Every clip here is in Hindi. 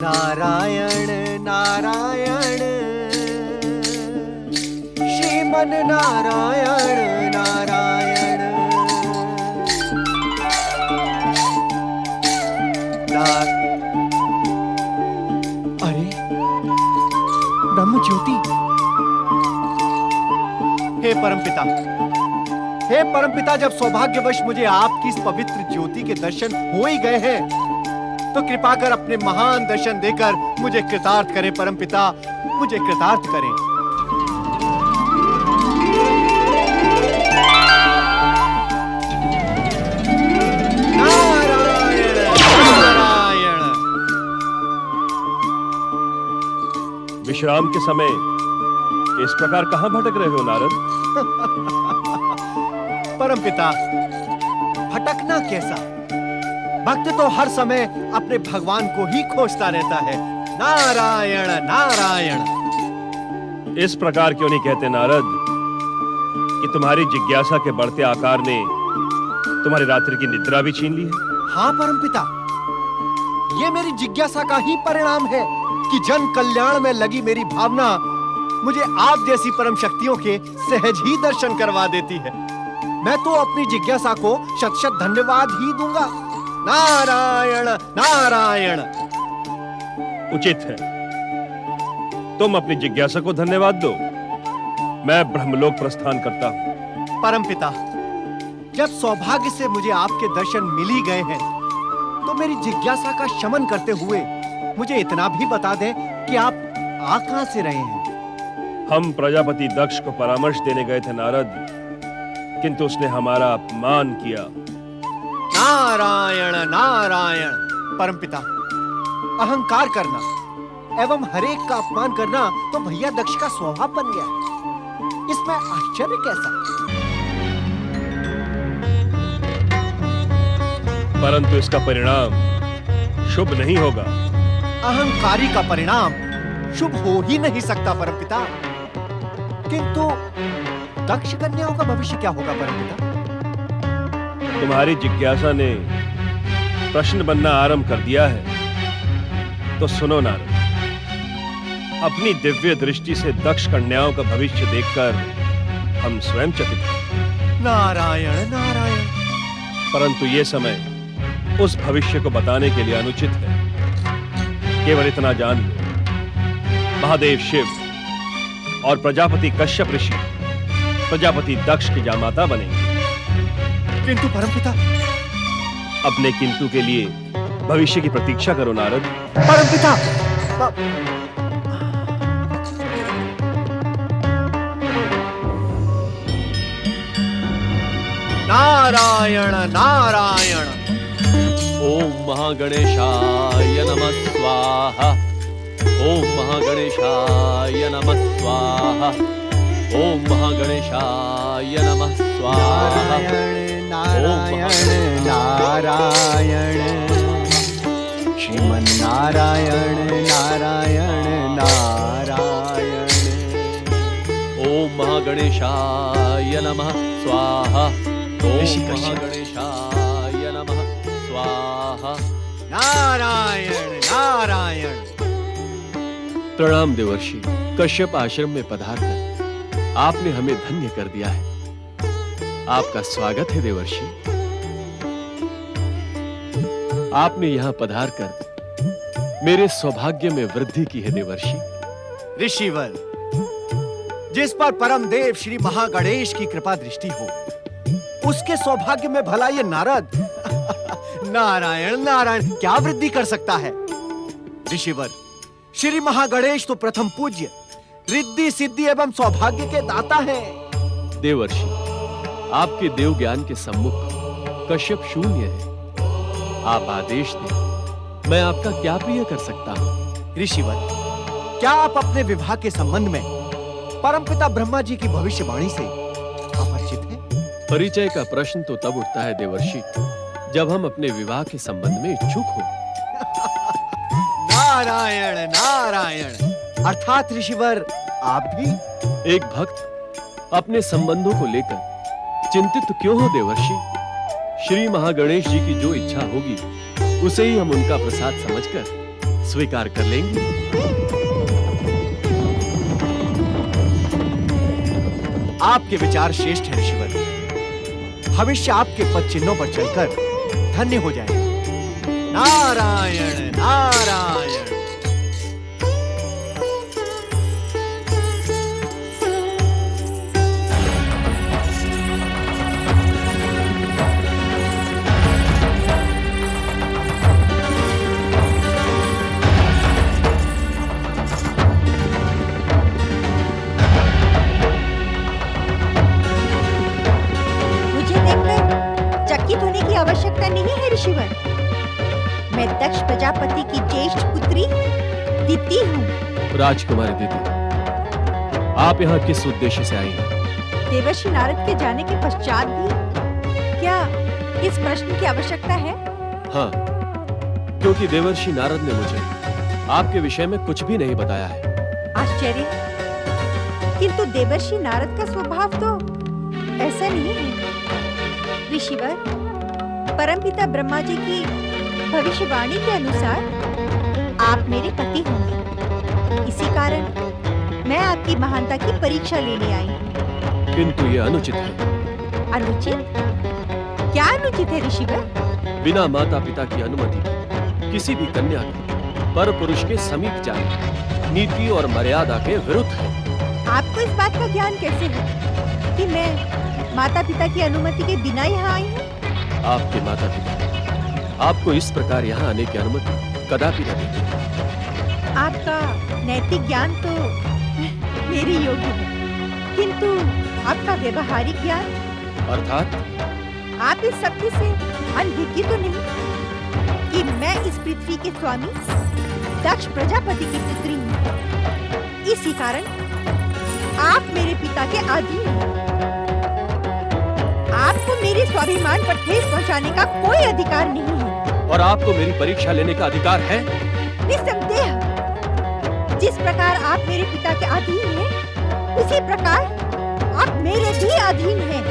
नारायण नारायण श्रीमन नारायण नारायण अरे ब्रह्म ज्योति। हे परमपिता, हे परमपिता, जब सौभाग्यवश मुझे आपकी इस पवित्र ज्योति के दर्शन हो ही गए हैं तो कृपा कर अपने महान दर्शन देकर मुझे कृतार्थ करें। परमपिता, मुझे कृतार्थ करें। नारायण नारायण। विश्राम के समय इस प्रकार कहां भटक रहे हो नारद? परमपिता, भटकना कैसा? भक्त तो हर समय अपने भगवान को ही खोजता रहता है। नारायण नारायण। इस प्रकार क्यों नहीं कहते नारद कि तुम्हारी जिज्ञासा के बढ़ते आकार ने तुम्हारी रात्रि की निद्रा भी छीन ली है? हाँ परमपिता, ये मेरी जिज्ञासा का ही परिणाम है कि जन कल्याण में लगी मेरी भावना मुझे आप जैसी परम शक्तियों के सहज ही दर्शन करवा देती है। मैं तो अपनी जिज्ञासा को शत शत धन्यवाद ही दूंगा। नारायण नारायण। उचित है, तुम अपनी जिज्ञासा को धन्यवाद दो। मैं ब्रह्मलोक प्रस्थान करता हूं। परमपिता, जब सौभाग्य से मुझे आपके दर्शन मिल ही गए हैं तो मेरी जिज्ञासा का शमन करते हुए मुझे इतना भी बता दें कि आप आ कहां से रहे हैं? हम प्रजापति दक्ष को परामर्श देने गए थे नारद, किंतु उसने हमारा अपमान किया। नारायण नारायण। परमपिता, अहंकार करना एवं हरेक का अपमान करना तो भैया दक्ष का स्वभाव बन गया है। इसमें आश्चर्य कैसा? परंतु इसका परिणाम शुभ नहीं होगा। अहंकारी का परिणाम शुभ हो ही नहीं सकता परमपिता। किंतु दक्ष कन्याओं का भविष्य क्या होगा परमपिता? तुम्हारी जिज्ञासा ने प्रश्न बनना आरंभ कर दिया है तो सुनो नारद, अपनी दिव्य दृष्टि से दक्ष कन्याओं का भविष्य देखकर हम स्वयं चकित हैं। नारायण नारायण। परंतु यह समय उस भविष्य को बताने के लिए अनुचित है। केवल इतना जान लो, महादेव शिव और प्रजापति कश्यप ऋषि प्रजापति दक्ष की जामाता बनेंगे। किंतु परमपिता। अपने किंतु के लिए भविष्य की प्रतीक्षा करो नारद। परमपिता। नारायण नारायण। ओम महागणेशाय नमः स्वाहा। ओम महागणेशाय नमः स्वाहा। ओम महागणेशाय नमः स्वाहा। नारायण नारायण श्रीमन नारायण नारायण नारायण। ओम महागणेशाय नमः स्वाहा। ओम ऋषि कश्यप। महागणेशाय नमः स्वाहा। नारायण नारायण। प्रणाम देवर्षि। कश्यप आश्रम में पधारकर आपने हमें धन्य कर दिया है। आपका स्वागत है देवर्षि। आपने यहां पधारकर मेरे सौभाग्य में वृद्धि की है देवर्षि। ऋषिवर, जिस पर परम देव श्री महागणेश की कृपा दृष्टि हो उसके सौभाग्य में भला ये नारद नारायण नारायण क्या वृद्धि कर सकता है? ऋषिवर, श्री महागणेश तो प्रथम पूज्य, रिद्धि सिद्धि एवं सौभाग्य के दाता है। देवर्षि, आपके देव ज्ञान के सम्मुख कश्यप शून्य है। आप आदेश दें, मैं आपका क्या प्रिय कर सकता हूं? ऋषिवर, क्या आप अपने विवाह के संबंध में परमपिता ब्रह्मा जी की भविष्यवाणी से अपरिचित हैं? परिचय का प्रश्न तो तब उठता है देवर्षि जब हम अपने विवाह के संबंध में इच्छुक हो। नारायण नारायण। अर्थात ऋषिवर, आप भी एक भक्त अपने संबंधों को लेकर चिंतित क्यों हो देवर्षि? श्री महागणेश जी की जो इच्छा होगी उसे ही हम उनका प्रसाद समझकर स्वीकार कर लेंगे? आपके विचार श्रेष्ठ हैं ऋषिवर। भविष्य आपके पद चिन्हों पर चलकर धन्य हो जाए। नारायण नारायण। आवश्यकता नहीं है ऋषिवर। मैं दक्ष प्रजापति की ज्येष्ठ पुत्री दिति हूँ। राजकुमारी दिति, आप यहाँ किस उद्देश्य से आई हैं? देवर्षि नारद के जाने के पश्चात भी क्या इस प्रश्न की आवश्यकता है? हाँ, क्योंकि देवर्षि नारद ने मुझे आपके विषय में कुछ भी नहीं बताया है। आश्चर्य, किंतु देवर्षि नारद का स्वभाव तो ऐसा नहीं है। ऋषिवर, परमपिता ब्रह्मा जी की भविष्यवाणी के अनुसार आप मेरे पति होंगे। इसी कारण मैं आपकी महानता की परीक्षा लेने आई हूँ। किंतु ये अनुचित है। अनुचित? क्या अनुचित है ऋषिवर? बिना माता पिता की अनुमति किसी भी कन्या को पर पुरुष के समीप जाना नीति और मर्यादा के विरुद्ध है। आपको इस बात का ज्ञान कैसे है कि मैं माता पिता की अनुमति के बिना यहाँ आई हूँ? आपके माता पिता आपको इस प्रकार यहाँ आने की अनुमति कदापि न देते। आपका नैतिक ज्ञान तो मेरे योग्य है, किंतु आपका व्यवहारिक ज्ञान? अर्थात आप इस सत्य से अनभिज्ञ तो नहीं कि मैं इस पृथ्वी के स्वामी दक्ष प्रजापति की पुत्री हूँ। इसी कारण आप मेरे पिता के अधीन हैं। आपको मेरे स्वाभिमान पर ठेस पहुंचाने का कोई अधिकार नहीं है। और आपको मेरी परीक्षा लेने का अधिकार है? निस्संदेह। जिस प्रकार आप मेरे पिता के अधीन हैं, उसी प्रकार आप मेरे भी अधीन हैं।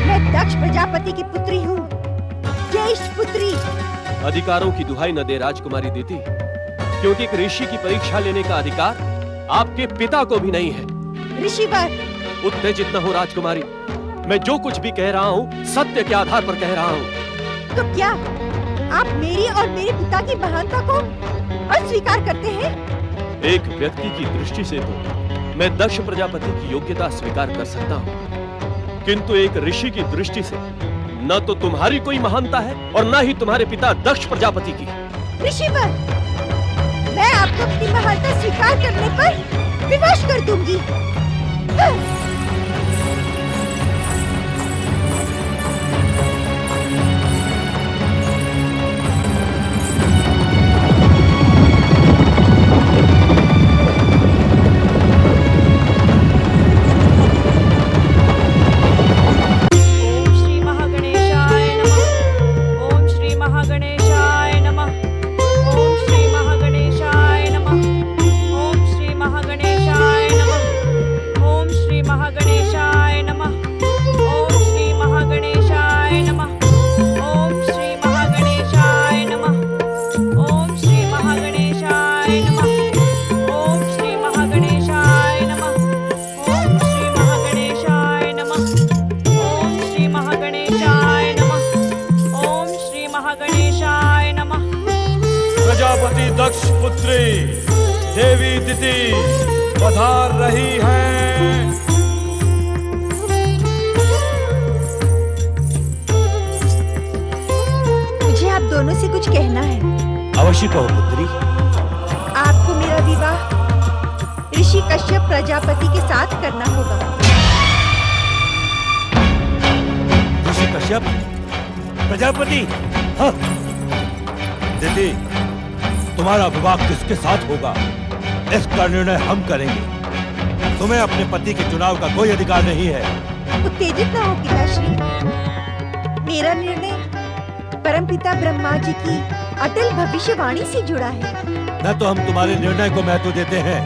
मैं दक्ष प्रजापति की पुत्री हूँ, ज्येष्ठ पुत्री। अधिकारों की दुहाई न दे राजकुमारी दिति, क्योंकि एक ऋषि की परीक्षा लेने का अधिकार आपके पिता को भी नहीं है। ऋषिवर, उत्तेजित न हो राजकुमारी। मैं जो कुछ भी कह रहा हूँ सत्य के आधार पर कह रहा हूँ। तो क्या आप मेरी और मेरे पिता की महानता को अस्वीकार करते हैं? एक व्यक्ति की दृष्टि से तो मैं दक्ष प्रजापति की योग्यता स्वीकार कर सकता हूँ, किंतु एक ऋषि की दृष्टि से न तो तुम्हारी कोई महानता है और न ही तुम्हारे पिता दक्ष प्रजापति की। ऋषिवर, मैं आपको अपनी महानता स्वीकार करने पर विवश कर दूंगी। प्रजापति दक्ष पुत्री देवी दिति पधार रही हैं। मुझे आप दोनों से कुछ कहना है। अवश्य कहो पुत्री। आपको मेरा विवाह ऋषि कश्यप प्रजापति के साथ करना होगा। ऋषि कश्यप प्रजापति? हाँ। दिति, तुम्हारा विवाह किसके साथ होगा इसका निर्णय हम करेंगे। तुम्हें अपने पति के चुनाव का कोई अधिकार नहीं है। उत्तेजित न हो पिताश्री। मेरा निर्णय परमपिता ब्रह्मा जी की अटल भविष्यवाणी से जुड़ा है। न तो हम तुम्हारे निर्णय को महत्व देते हैं,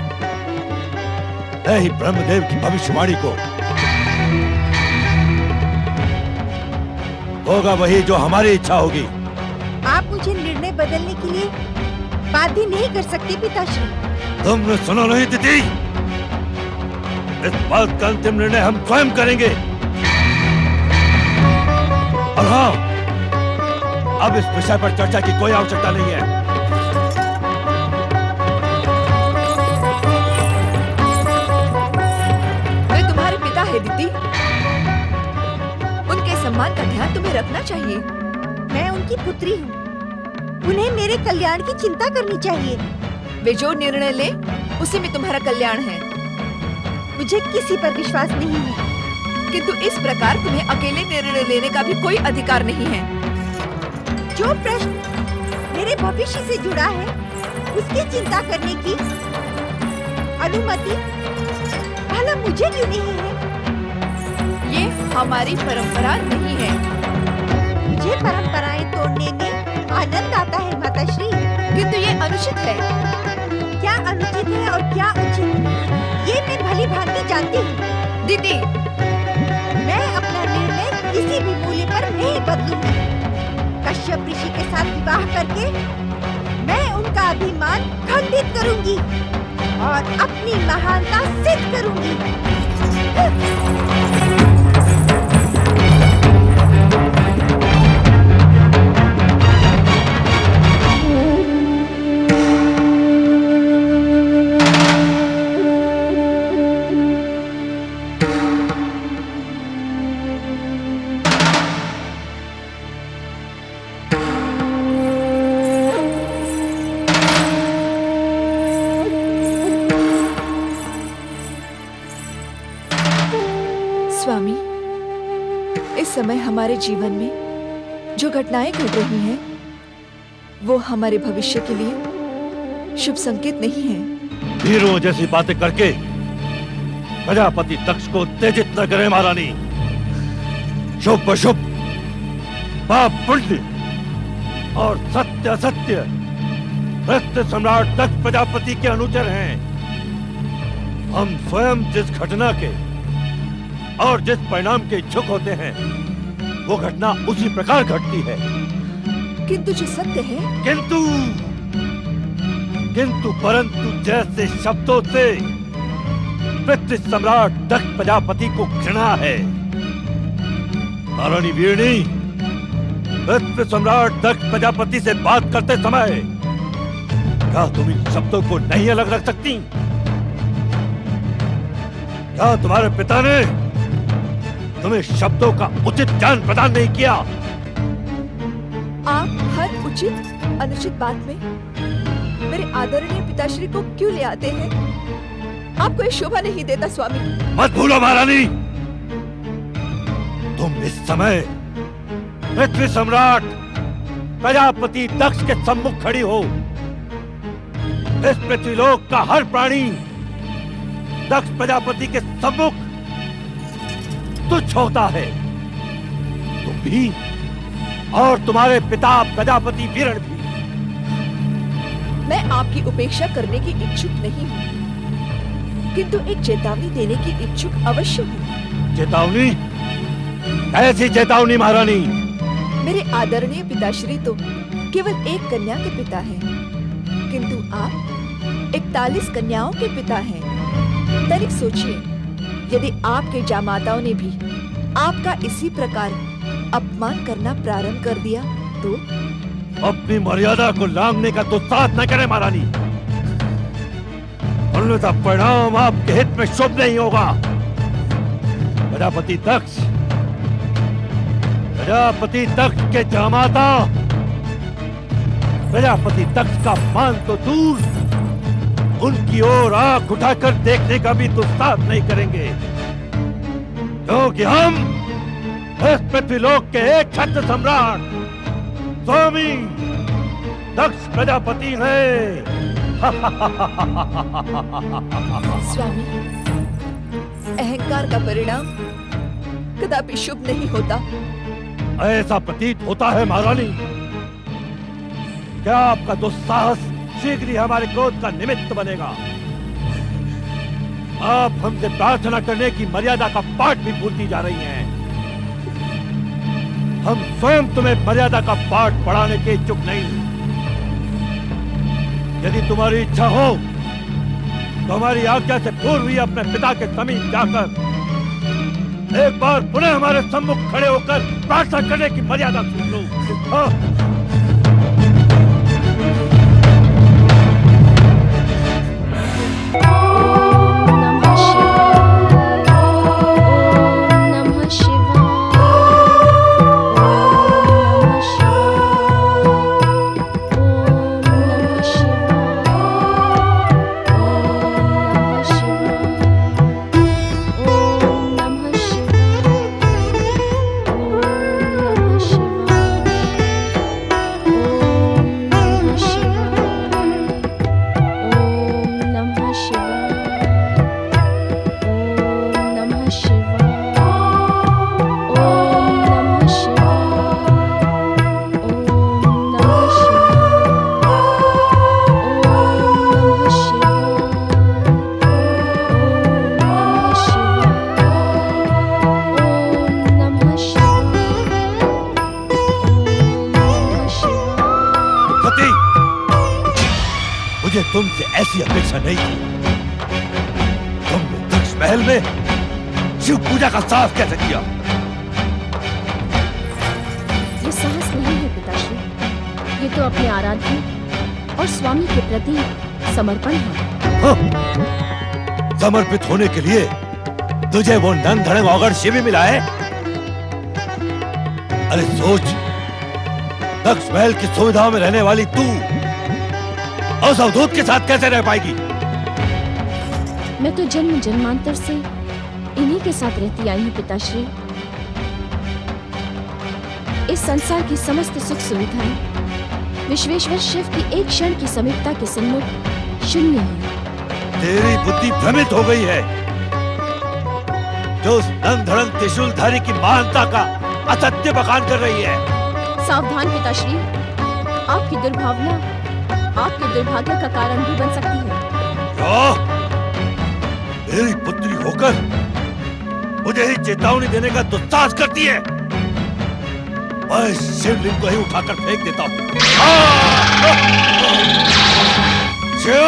न ही ब्रह्मदेव की भविष्यवाणी को। होगा वही जो हमारी इच्छा होगी। आप मुझे निर्णय बदलने के लिए बाध्य नहीं कर सकते पिताश्री। तुमने सुना नहीं दीदी? इस बात का अंतिम निर्णय हम स्वयं करेंगे। और हाँ, अब इस विषय पर चर्चा की कोई आवश्यकता नहीं है। वे तुम्हारे पिता है दीदी, उनके सम्मान का ध्यान तुम्हें रखना चाहिए। मैं उनकी पुत्री हूँ, उन्हें मेरे कल्याण की चिंता करनी चाहिए। वे जो निर्णय ले उसी में तुम्हारा कल्याण है। मुझे किसी पर विश्वास नहीं है। किंतु इस प्रकार तुम्हें अकेले निर्णय लेने का भी कोई अधिकार नहीं है। जो प्रश्न मेरे भविष्य से जुड़ा है, उसकी चिंता करने की अनुमति भला मुझे क्यों नहीं है? ये हमारी परंपरा नहीं है। मुझे परंपराएं तोड़ने में आनंद आता है माताश्री। किंतु ये अनुचित है। क्या अनुचित है और क्या उचित, ये मैं भली भांति जानती हूँ। दीदी, मैं अपना निर्णय किसी भी मूल्य पर नहीं बदलूंगी। कश्यप ऋषि के साथ विवाह करके मैं उनका अभिमान खंडित करूंगी और अपनी महानता सिद्ध करूंगी। स्वामी, इस समय हमारे जीवन में जो घटनाएं घट रही हैं, वो हमारे भविष्य के लिए शुभ संकेत नहीं है। वीरों जैसी बातें करके प्रजापति दक्ष को उत्तेजित न करें महारानी। शुभ अशुभ, पाप पुण्य और सत्य असत्य सत्य सम्राट दक्ष प्रजापति के अनुचर हैं। हम स्वयं जिस घटना के और जिस परिणाम के इच्छुक होते हैं, वो घटना उसी प्रकार घटती है। किंतु जो सत्य है, किंतु परंतु जैसे शब्दों से पृथ्वी सम्राट दक्ष प्रजापति को घृणा है। महारानी वीरणी, पृथ्वी सम्राट दक्ष प्रजापति से बात करते समय क्या तुम इन शब्दों को नहीं अलग रख सकती? क्या तुम्हारे पिता ने तुम्हें शब्दों का उचित ज्ञान प्रदान नहीं किया? आप हर उचित अनुचित बात में मेरे आदरणीय पिताश्री को क्यों ले आते हैं? आपको ये शोभा नहीं देता स्वामी। मत भूलो महारानी, तुम इस समय पृथ्वी सम्राट प्रजापति दक्ष के सम्मुख खड़ी हो। इस पृथ्वीलोक का हर प्राणी दक्ष प्रजापति के सम्मुख तुच्छ होता है। तुम भी और तुम्हारे पिता प्रजापति वीरण भी। मैं आपकी उपेक्षा करने की इच्छुक नहीं हूँ, किंतु एक चेतावनी देने की इच्छुक अवश्य हूँ। चेतावनी? ऐसी चेतावनी महारानी? मेरे आदरणीय पिताश्री तो केवल एक कन्या के पिता हैं, किंतु आप 41 कन्याओं के पिता हैं। तनिक सोचिए, यदि आपके जामाताओं ने भी आपका इसी प्रकार अपमान करना प्रारंभ कर दिया तो? अपनी मर्यादा को लांघने का दुस्साहस न करें महारानी, अन्यथा परिणाम आपके हित में शुभ नहीं होगा। प्रजापति दक्ष के जामाता प्रजापति दक्ष का मान तो दूर, उनकी ओर आंख उठाकर देखने का भी दुस्साहस नहीं करेंगे, क्योंकि हम इस पृथ्वीलोक के एक छत्र सम्राट स्वामी दक्ष प्रजापति हैं। स्वामी, अहंकार का परिणाम कदापि शुभ नहीं होता। ऐसा प्रतीत होता है महारानी। क्या आपका दुस्साहस शीघ्र ही हमारे क्रोध का निमित्त बनेगा? आप हमसे प्रार्थना करने की मर्यादा का पाठ भी भूलती जा रही हैं। हम स्वयं तुम्हें मर्यादा का पाठ पढ़ाने के इच्छुक नहीं। यदि तुम्हारी इच्छा हो तो हमारी आज्ञा से पूर्व ही अपने पिता के समीप जाकर एक बार पुनः हमारे सम्मुख खड़े होकर प्रार्थना करने की मर्यादा सुन लो। हाँ। मुझे तुमसे ऐसी अपेक्षा नहीं थी। तुमने दक्ष महल में शिव पूजा का साहस कैसे किया? ये साहस नहीं है पिताश्री, ये तो अपने आराध्य और स्वामी के प्रति समर्पण है। हाँ, समर्पित होने के लिए तुझे वो नंग धड़ंग औगड़ शिव मिला है? अरे सोच, दक्ष महल की सुविधाओं में रहने वाली तू और अवधूत के साथ कैसे रह पाएगी? मैं तो जन्म जन्मांतर से इन्हीं के साथ रहती आई हूँ पिताश्री। इस संसार की समस्त सुख सुविधाएं विश्वेश्वर शिव की एक क्षण की समीपता के सम्मुख शून्य है। तेरी बुद्धि भ्रमित हो गई है, जो उस नंग धड़ंग त्रिशूलधारी की महानता का असत्य बखान कर रही है। सावधान पिताश्री, आपकी दुर्भावना आपके दुर्भाग्य का कारण भी बन सकती है। क्या? मेरी पुत्री होकर मुझे ही चेतावनी देने का दुस्साहस करती है? मैं शिवलिंग को ही उठाकर फेंक देता हूँ। शिव,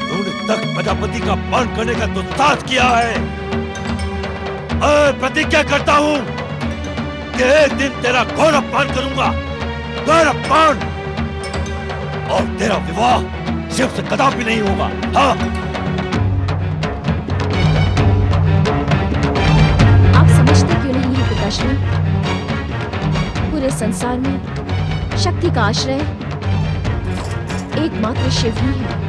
तूने तख्त प्रजापति का अपमान करने का दुस्साहस किया है। मैं प्रतिज्ञा करता हूँ कि एक दिन तेरा घोर अपमान करूंगा, घोर अपमान, और तेरा विवाह शिव से कदापि नहीं होगा। हाँ। आप समझते क्यों नहीं है पिताश्री? पूरे संसार में शक्ति का आश्रय एकमात्र शिव ही है।